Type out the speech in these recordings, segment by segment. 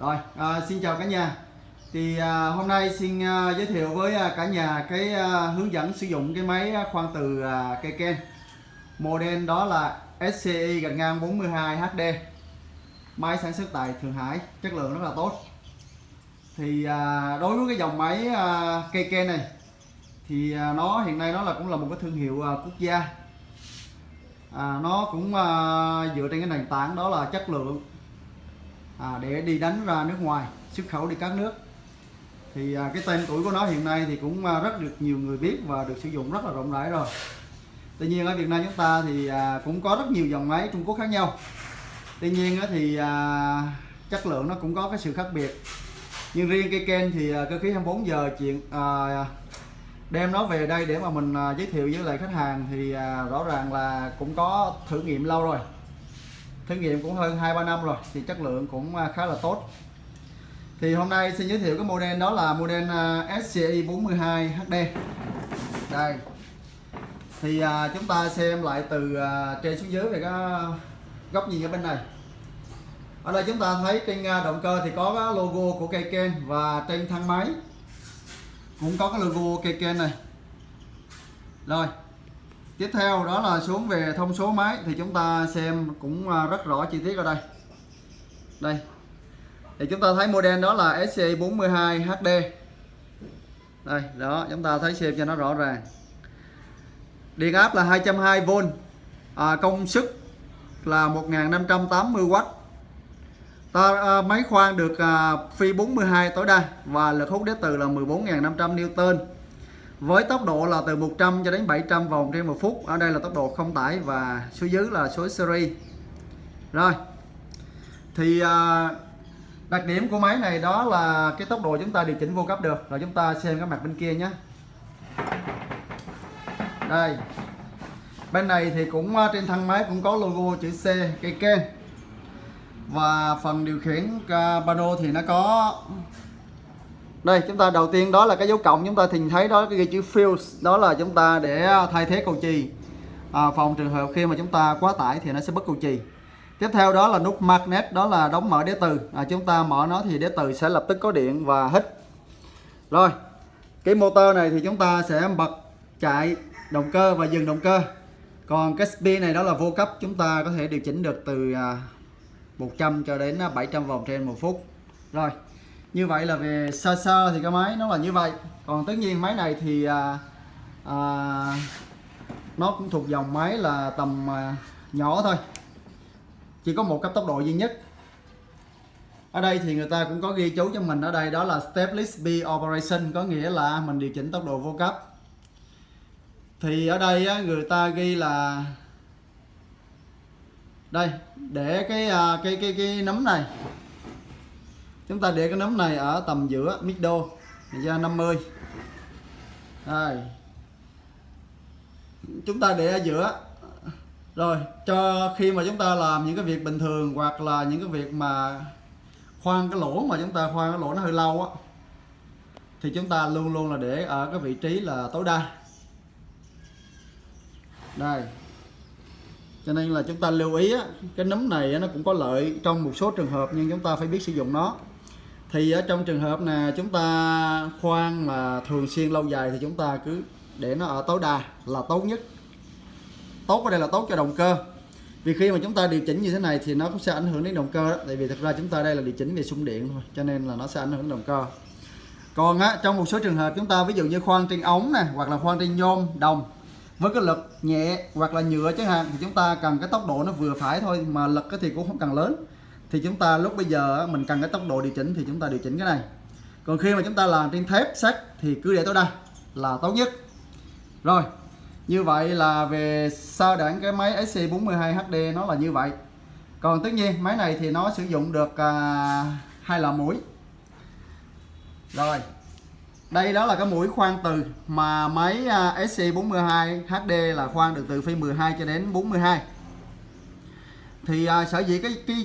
Rồi, xin chào cả nhà. Thì hôm nay xin giới thiệu với cả nhà cái hướng dẫn sử dụng cái máy khoan từ Keiken. Model đó là SCI-42HD. Máy sản xuất tại Thượng Hải, chất lượng rất là tốt. Thì đối với cái dòng máy Keiken này thì nó hiện nay nó cũng là một cái thương hiệu quốc gia. Nó cũng dựa trên cái nền tảng đó là chất lượng để đi đánh ra nước ngoài, xuất khẩu đi các nước. Thì cái tên tuổi của nó hiện nay thì cũng rất được nhiều người biết và được sử dụng rất là rộng rãi rồi. Tuy nhiên ở Việt Nam chúng ta thì cũng có rất nhiều dòng máy Trung Quốc khác nhau. Tuy nhiên thì chất lượng nó cũng có cái sự khác biệt. Nhưng riêng Keiken thì Cơ khí 24 giờ đem nó về đây để mà mình giới thiệu với lại khách hàng thì rõ ràng là cũng có thử nghiệm lâu rồi. Thử nghiệm cũng hơn 2-3 năm rồi thì chất lượng cũng khá là tốt. Thì hôm nay xin giới thiệu cái model đó là model SCI 42HD. Đây. Thì chúng ta xem lại từ trên xuống dưới về cái góc nhìn ở bên này. Ở đây chúng ta thấy trên động cơ thì có cái logo của Keiken và trên thân máy cũng có cái logo Keiken này. Rồi. Tiếp theo đó là xuống về thông số máy thì chúng ta xem cũng rất rõ chi tiết ở đây. Đây. Thì chúng ta thấy model đó là SCI 42HD. Đây, đó, chúng ta thấy xem cho nó rõ ràng. Điện áp là 220V, công suất là 1580W. Máy khoan được phi 42 tối đa và lực hút đế từ là 14.500 Newton. Với tốc độ là từ 100 cho đến 700 vòng trên 1 phút. Ở đây là tốc độ không tải và số dưới là số series. Rồi. Thì đặc điểm của máy này đó là cái tốc độ chúng ta điều chỉnh vô cấp được. Rồi chúng ta xem cái mặt bên kia nhé. Đây. Bên này thì cũng trên thân máy cũng có logo chữ C Keiken. Và phần điều khiển pano thì nó có. Đây, chúng ta đầu tiên đó là cái dấu cộng, chúng ta thì thấy đó cái chữ fuse, đó là chúng ta để thay thế cầu chì. Phòng trường hợp khi mà chúng ta quá tải thì nó sẽ bật cầu chì. Tiếp theo đó là nút magnet, đó là đóng mở đế từ. Chúng ta mở nó thì đế từ sẽ lập tức có điện và hít. Rồi, cái motor này thì chúng ta sẽ bật chạy động cơ và dừng động cơ. Còn cái speed này đó là vô cấp, chúng ta có thể điều chỉnh được từ 100 cho đến 700 vòng trên 1 phút. Rồi, như vậy là về sơ sơ thì cái máy nó là như vậy. Còn tất nhiên máy này thì nó cũng thuộc dòng máy là tầm nhỏ thôi, chỉ có một cấp tốc độ duy nhất. Ở đây thì người ta cũng có ghi chú cho mình ở đây đó là stepless speed operation, có nghĩa là mình điều chỉnh tốc độ vô cấp. Thì ở đây người ta ghi là đây, để cái nấm này, chúng ta để cái nấm này ở tầm giữa middle ra 50. Đây. Chúng ta để ở giữa. Rồi, cho khi mà chúng ta làm những cái việc bình thường hoặc là những cái việc mà khoan cái lỗ mà chúng ta khoan cái lỗ nó hơi lâu á, thì chúng ta luôn luôn là để ở cái vị trí là tối đa. Đây. Cho nên là chúng ta lưu ý á, cái nấm này nó cũng có lợi trong một số trường hợp nhưng chúng ta phải biết sử dụng nó. Thì ở trong trường hợp này chúng ta khoan mà thường xuyên lâu dài thì chúng ta cứ để nó ở tối đa là tốt nhất. Tốt ở đây là tốt cho động cơ. Vì khi mà chúng ta điều chỉnh như thế này thì nó cũng sẽ ảnh hưởng đến động cơ đó. Tại vì thực ra chúng ta đây là điều chỉnh về xung điện thôi, cho nên là nó sẽ ảnh hưởng đến động cơ. Còn trong một số trường hợp chúng ta ví dụ như khoan trên ống này hoặc là khoan trên nhôm, đồng với cái lực nhẹ hoặc là nhựa chẳng hạn, thì chúng ta cần cái tốc độ nó vừa phải thôi, mà lực thì cũng không cần lớn. Thì chúng ta lúc bây giờ mình cần cái tốc độ điều chỉnh thì chúng ta điều chỉnh cái này. Còn khi mà chúng ta làm trên thép sắt thì cứ để tối đa là tốt nhất. Rồi, như vậy là về sơ đẳng cái máy SC42HD nó là như vậy. Còn tất nhiên máy này thì nó sử dụng được 2 lò mũi. Rồi, đây đó là cái mũi khoan từ mà máy SC42HD là khoan được từ phi 12 cho đến 42. Thì sở dĩ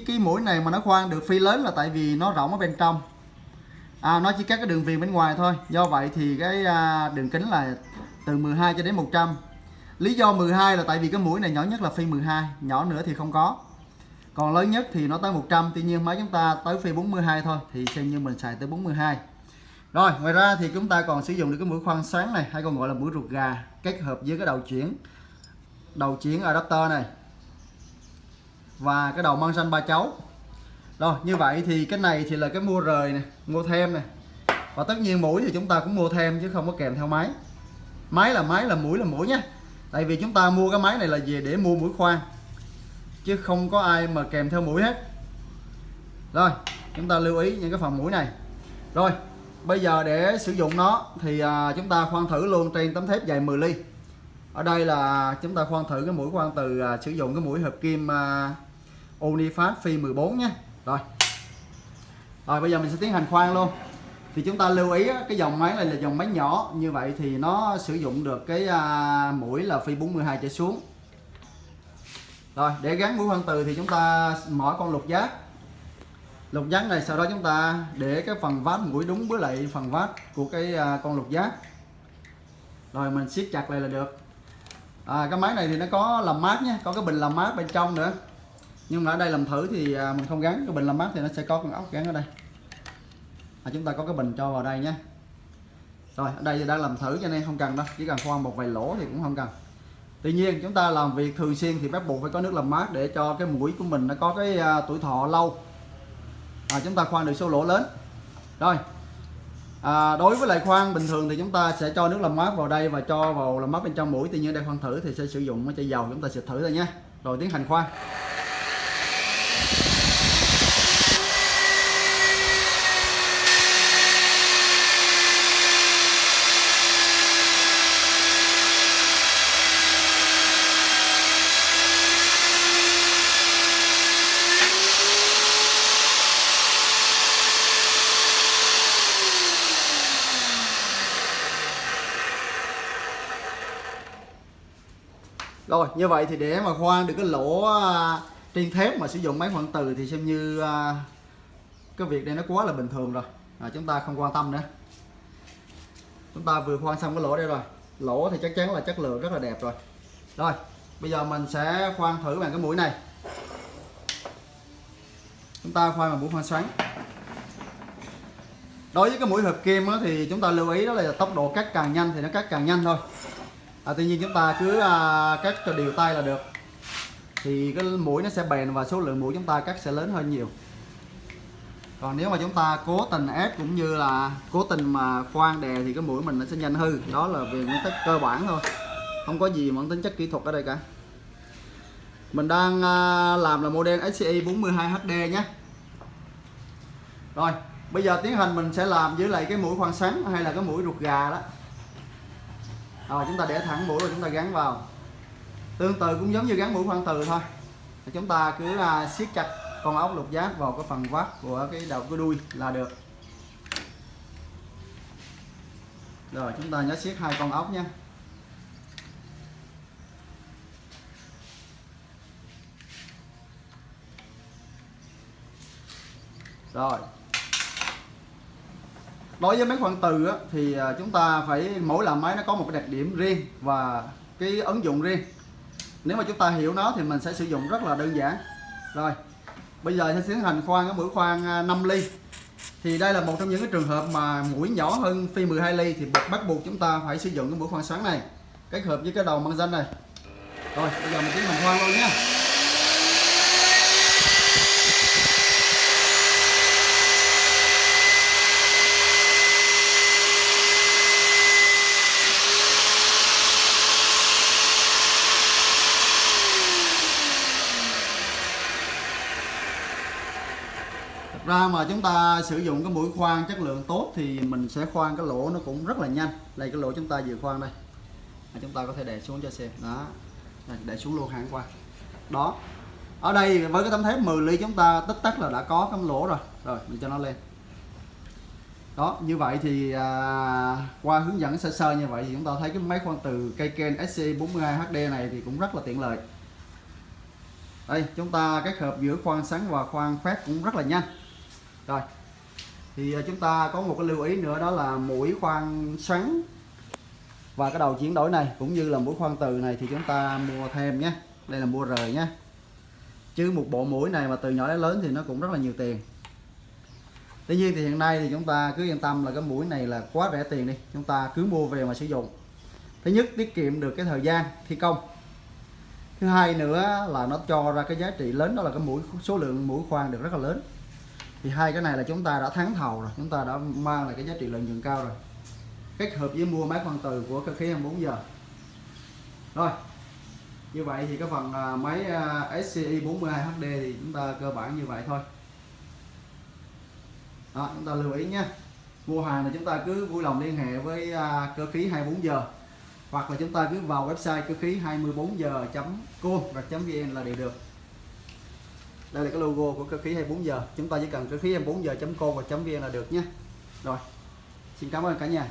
cái mũi này mà nó khoan được phi lớn là tại vì nó rộng ở bên trong. Nó chỉ cắt cái đường viền bên ngoài thôi. Do vậy thì cái đường kính là từ 12 cho đến 100. Lý do 12 là tại vì cái mũi này nhỏ nhất là phi 12, nhỏ nữa thì không có. Còn lớn nhất thì nó tới 100, tuy nhiên máy chúng ta tới phi 42 thôi thì xem như mình xài tới 42. Rồi ngoài ra thì chúng ta còn sử dụng được cái mũi khoan xoắn này, hay còn gọi là mũi ruột gà, kết hợp với cái đầu chuyển adapter này và cái đầu măng ranh 3 chấu. Rồi như vậy thì cái này thì là cái mua rời này, mua thêm này. Và tất nhiên mũi thì chúng ta cũng mua thêm chứ không có kèm theo máy. Máy là mũi là mũi nhé. Tại vì chúng ta mua cái máy này là về để mua mũi khoan, chứ không có ai mà kèm theo mũi hết. Rồi chúng ta lưu ý những cái phần mũi này. Rồi bây giờ để sử dụng nó thì chúng ta khoan thử luôn trên tấm thép dài 10 ly. Ở đây là chúng ta khoan thử cái mũi khoan từ sử dụng cái mũi hợp kim Onifast phi 14 nhé. Rồi bây giờ mình sẽ tiến hành khoan luôn. Thì chúng ta lưu ý cái dòng máy này là dòng máy nhỏ, như vậy thì nó sử dụng được cái mũi là phi 42 trở xuống. Rồi để gắn mũi khoan từ thì chúng ta mở con lục giác này, sau đó chúng ta để cái phần vát mũi đúng với lại phần vát của cái con lục giác. Rồi mình siết chặt lại là được. Cái máy này thì nó có làm mát nhé, có cái bình làm mát bên trong nữa. Nhưng mà ở đây làm thử thì mình không gắn cái bình làm mát, thì nó sẽ có con ốc gắn ở đây. Chúng ta có cái bình cho vào đây nhé. Rồi ở đây thì đang làm thử cho nên không cần đâu, chỉ cần khoan một vài lỗ thì cũng không cần. Tuy nhiên chúng ta làm việc thường xuyên thì bắt buộc phải có nước làm mát để cho cái mũi của mình nó có cái tuổi thọ lâu, chúng ta khoan được số lỗ lớn. Rồi đối với lại khoan bình thường thì chúng ta sẽ cho nước làm mát vào đây và cho vào làm mát bên trong mũi. Tuy nhiên đây khoan thử thì sẽ sử dụng chai dầu, chúng ta sẽ thử thôi nhé. Rồi tiến hành khoan. Rồi như vậy thì để mà khoan được cái lỗ trên thép mà sử dụng máy khoan từ thì xem như cái việc này nó quá là bình thường rồi, chúng ta không quan tâm nữa. Chúng ta vừa khoan xong cái lỗ đây rồi, lỗ thì chắc chắn là chất lượng rất là đẹp rồi. Rồi bây giờ mình sẽ khoan thử bằng cái mũi này. Chúng ta khoan bằng mũi khoan xoắn. Đối với cái mũi hợp kim thì chúng ta lưu ý đó là tốc độ cắt càng nhanh thì nó cắt càng nhanh thôi. Tuy nhiên chúng ta cứ cắt cho đều tay là được, thì cái mũi nó sẽ bền và số lượng mũi chúng ta cắt sẽ lớn hơn nhiều. Còn nếu mà chúng ta cố tình ép cũng như là cố tình mà khoan đè thì cái mũi mình nó sẽ nhanh hư. Đó là về nguyên tắc cơ bản thôi, không có gì mang tính chất kỹ thuật ở đây cả. Mình đang làm là model SCI 42HD nhé. Rồi bây giờ tiến hành mình sẽ làm với lại cái mũi khoan xoắn hay là cái mũi ruột gà đó. Rồi chúng ta để thẳng mũi rồi chúng ta gắn vào. Tương tự cũng giống như gắn mũi khoan từ thôi. Chúng ta cứ siết chặt con ốc lục giác vào cái phần vát của cái đầu cái đuôi là được. Rồi chúng ta nhớ siết hai con ốc nha. Rồi đối với máy khoan từ thì chúng ta phải mỗi loại máy nó có một cái đặc điểm riêng và cái ứng dụng riêng. Nếu mà chúng ta hiểu nó thì mình sẽ sử dụng rất là đơn giản. Rồi bây giờ sẽ tiến hành khoan cái mũi khoan 5 ly. Thì đây là một trong những cái trường hợp mà mũi nhỏ hơn phi 12 ly thì bắt buộc chúng ta phải sử dụng cái mũi khoan xoắn này kết hợp với cái đầu măng ranh này. Rồi bây giờ mình tiến hành khoan luôn nhé. Ra mà chúng ta sử dụng cái mũi khoan chất lượng tốt thì mình sẽ khoan cái lỗ nó cũng rất là nhanh. Đây cái lỗ chúng ta vừa khoan đây, chúng ta có thể đè xuống cho xem đó, để xuống luôn hẳn qua đó. Ở đây với cái tấm thép 10 ly chúng ta tích tắc là đã có cái lỗ rồi. Rồi mình cho nó lên đó. Như vậy thì qua hướng dẫn sơ sơ như vậy thì chúng ta thấy cái máy khoan từ Keiken SCI 42HD này thì cũng rất là tiện lợi. Đây chúng ta kết hợp giữa khoan xoắn và khoan khoét cũng rất là nhanh. Rồi thì chúng ta có một cái lưu ý nữa, đó là mũi khoan xoắn và cái đầu chuyển đổi này cũng như là mũi khoan từ này thì chúng ta mua thêm nhé. Đây là mua rời nhé. chứ một bộ mũi này mà từ nhỏ đến lớn thì nó cũng rất là nhiều tiền. Tuy nhiên thì hiện nay thì chúng ta cứ yên tâm là cái mũi này là quá rẻ tiền đi, chúng ta cứ mua về mà sử dụng. Thứ nhất, tiết kiệm được cái thời gian thi công. Thứ hai nữa là nó cho ra cái giá trị lớn, đó là cái mũi, số lượng mũi khoan được rất là lớn. Thì hai cái này là chúng ta đã thắng thầu rồi, chúng ta đã mang lại cái giá trị lợi nhuận cao rồi, kết hợp với mua máy khoan từ của Cơ Khí 24 giờ. Rồi, như vậy thì cái phần máy SCI 42HD thì chúng ta cơ bản như vậy thôi. Đó, chúng ta lưu ý nhé. Mua hàng thì chúng ta cứ vui lòng liên hệ với Cơ Khí 24 giờ, hoặc là chúng ta cứ vào website cơ khí 24giờ.com/vn là đều được. Đây là cái logo của Cơ Khí 24 giờ, chúng ta chỉ cần cơ khí 24giờ.com/vn là được nhé. Rồi, xin cảm ơn cả nhà.